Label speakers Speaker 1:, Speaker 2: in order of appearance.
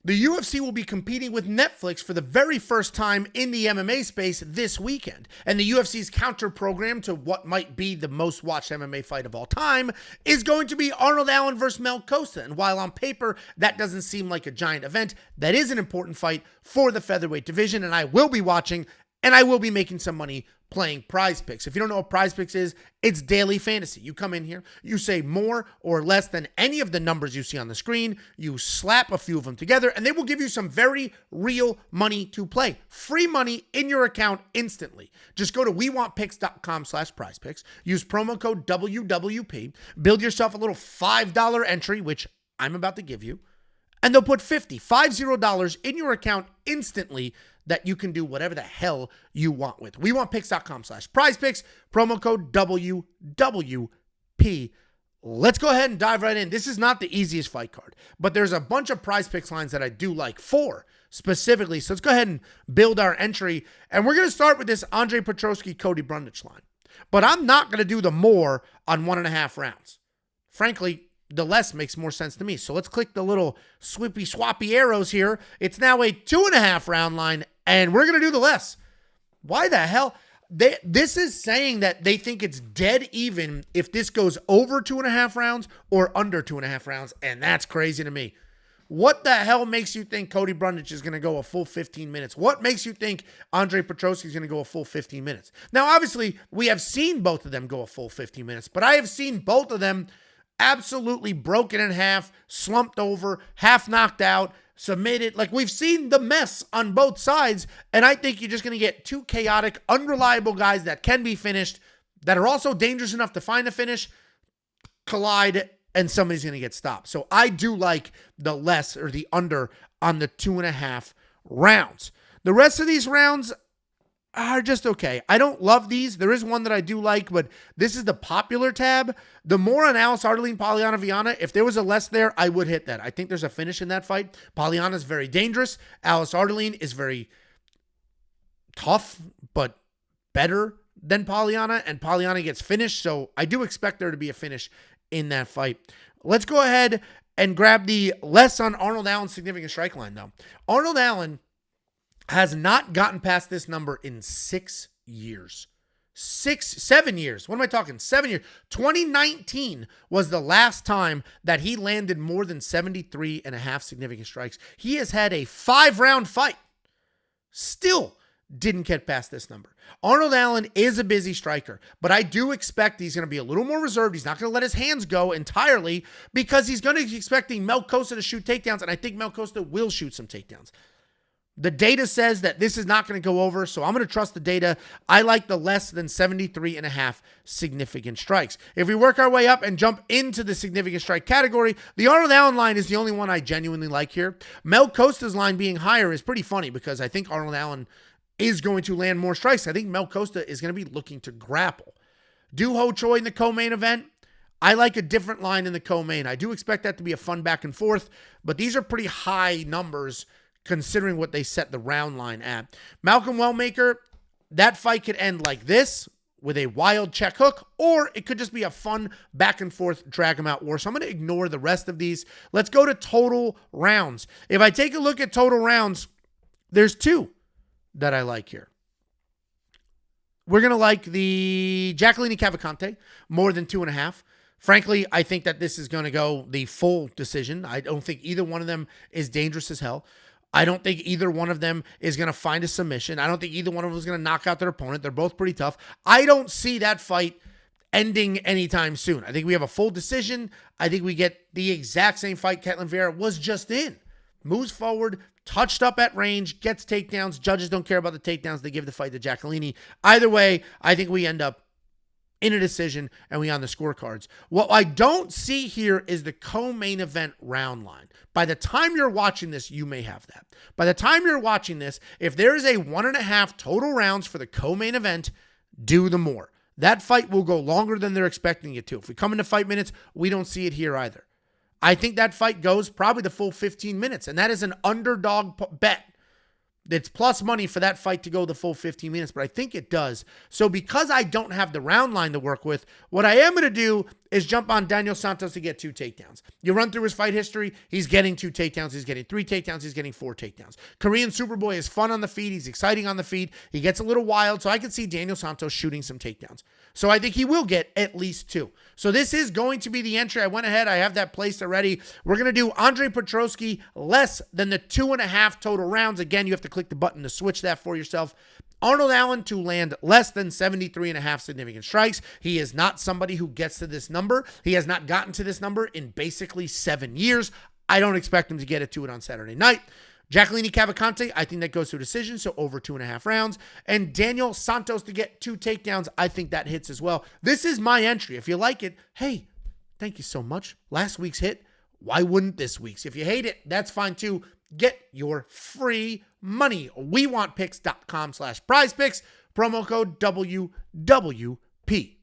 Speaker 1: The UFC will be competing with Netflix for the very first time in the MMA space this weekend. And the UFC's counter program to what might be the most watched MMA fight of all time is going to be Arnold Allen versus Mel Costa. And while on paper that doesn't seem like a giant event, that is an important fight for the featherweight division. And I will be watching, and I will be making some money playing PrizePicks. If you don't know what PrizePicks is, it's daily fantasy. You come in here, you say more or less than any of the numbers you see on the screen, you slap a few of them together, and they will give you some very real money to play. Free money in your account instantly. Just go to wewantpicks.com/PrizePicks, use promo code WWP, build yourself a little $5 entry, which I'm about to give you, and they'll put $50 in your account instantly that you can do whatever the hell you want with. WeWantPicks.com/PrizePicks, promo code WWP. Let's go ahead and dive right in. This is not the easiest fight card, but there's a bunch of PrizePicks lines that I do like, 4 specifically. So let's go ahead and build our entry. And we're going to start with this Andre Petroski, Cody Brundage line. But I'm not going to do the more on 1.5 rounds. Frankly, the less makes more sense to me. So let's click the little swippy swappy arrows here. It's now a 2.5 round line, and we're going to do the less. Why the hell? This is saying that they think it's dead even if this goes over 2.5 rounds or under 2.5 rounds, and that's crazy to me. What the hell makes you think Cody Brundage is going to go a full 15 minutes? What makes you think Andre Petroski is going to go a full 15 minutes? Now, obviously, we have seen both of them go a full 15 minutes, but I have seen both of them absolutely broken in half, slumped over, half knocked out, submitted. Like, we've seen the mess on both sides, and I think you're just going to get 2 chaotic, unreliable guys that can be finished, that are also dangerous enough to find a finish, collide, and somebody's going to get stopped. So I do like the less or the under on the 2.5 rounds. The rest of these rounds are just okay. I don't love these. There is one that I do like, but this is the popular tab. The more on Alice, Ardelean, Polyana, Viana, if there was a less there, I would hit that. I think there's a finish in that fight. Polyana is very dangerous. Alice Ardelean is very tough, but better than Polyana, and Polyana gets finished, so I do expect there to be a finish in that fight. Let's go ahead and grab the less on Arnold Allen's significant strike line, though. Arnold Allen has not gotten past this number in 6 years. 7 years. What am I talking? 7 years. 2019 was the last time that he landed more than 73.5 significant strikes. He has had a 5-round fight. Still didn't get past this number. Arnold Allen is a busy striker, but I do expect he's going to be a little more reserved. He's not going to let his hands go entirely because he's going to be expecting Mel Costa to shoot takedowns, and I think Mel Costa will shoot some takedowns. The data says that this is not going to go over, so I'm going to trust the data. I like the less than 73.5 significant strikes. If we work our way up and jump into the significant strike category, the Arnold Allen line is the only one I genuinely like here. Mel Costa's line being higher is pretty funny because I think Arnold Allen is going to land more strikes. I think Mel Costa is going to be looking to grapple. Doo Ho Choi in the co-main event. I like a different line in the co-main. I do expect that to be a fun back and forth, but these are pretty high numbers considering what they set the round line at. Malcolm Wellmaker, that fight could end like this with a wild check hook, or it could just be a fun back and forth drag him out war. So I'm going to ignore the rest of these. Let's go to total rounds. If I take a look at total rounds, there's 2 that I like here. We're going to like the Giacalini Cavalcante more than 2.5. Frankly, I think that this is going to go the full decision. I don't think either one of them is dangerous as hell. I don't think either one of them is going to find a submission. I don't think either one of them is going to knock out their opponent. They're both pretty tough. I don't see that fight ending anytime soon. I think we have a full decision. I think we get the exact same fight Ketlin Vieira was just in. Moves forward, touched up at range, gets takedowns. Judges don't care about the takedowns. They give the fight to Giacalini. Either way, I think we end up in a decision and we on the scorecards. What I don't see here is the co-main event round line. By the time you're watching this, you may have that. By the time you're watching this, if there is a 1.5 total rounds for the co-main event, do the more. That fight will go longer than they're expecting it to. If we come into fight minutes, we don't see it here either. I think that fight goes probably the full 15 minutes, and that is an underdog bet. It's plus money for that fight to go the full 15 minutes, but I think it does. So because I don't have the round line to work with, what I am going to do is jump on Daniel Santos to get 2 takedowns. You run through his fight history, he's getting 2 takedowns, he's getting 3 takedowns, he's getting 4 takedowns. Korean Superboy is fun on the feet, he's exciting on the feet, he gets a little wild, so I can see Daniel Santos shooting some takedowns. So I think he will get at least 2. So this is going to be the entry. I went ahead, I have that placed already. We're going to do Andre Petroski less than the 2.5 total rounds. Again, you have to click the button to switch that for yourself. Arnold Allen to land less than 73.5 significant strikes. He is not somebody who gets to this number. He has not gotten to this number in basically 7 years. I don't expect him to get it to it on Saturday night. Jacqueline Cavalcante, I think that goes to a decision, so over 2.5 rounds. And Daniel Santos to get 2 takedowns, I think that hits as well. This is my entry. If you like it, hey, thank you so much. Last week's hit. Why wouldn't this week's? If you hate it, that's fine too. Get your free money. WeWantPicks.com/PrizePicks. Promo code WWP.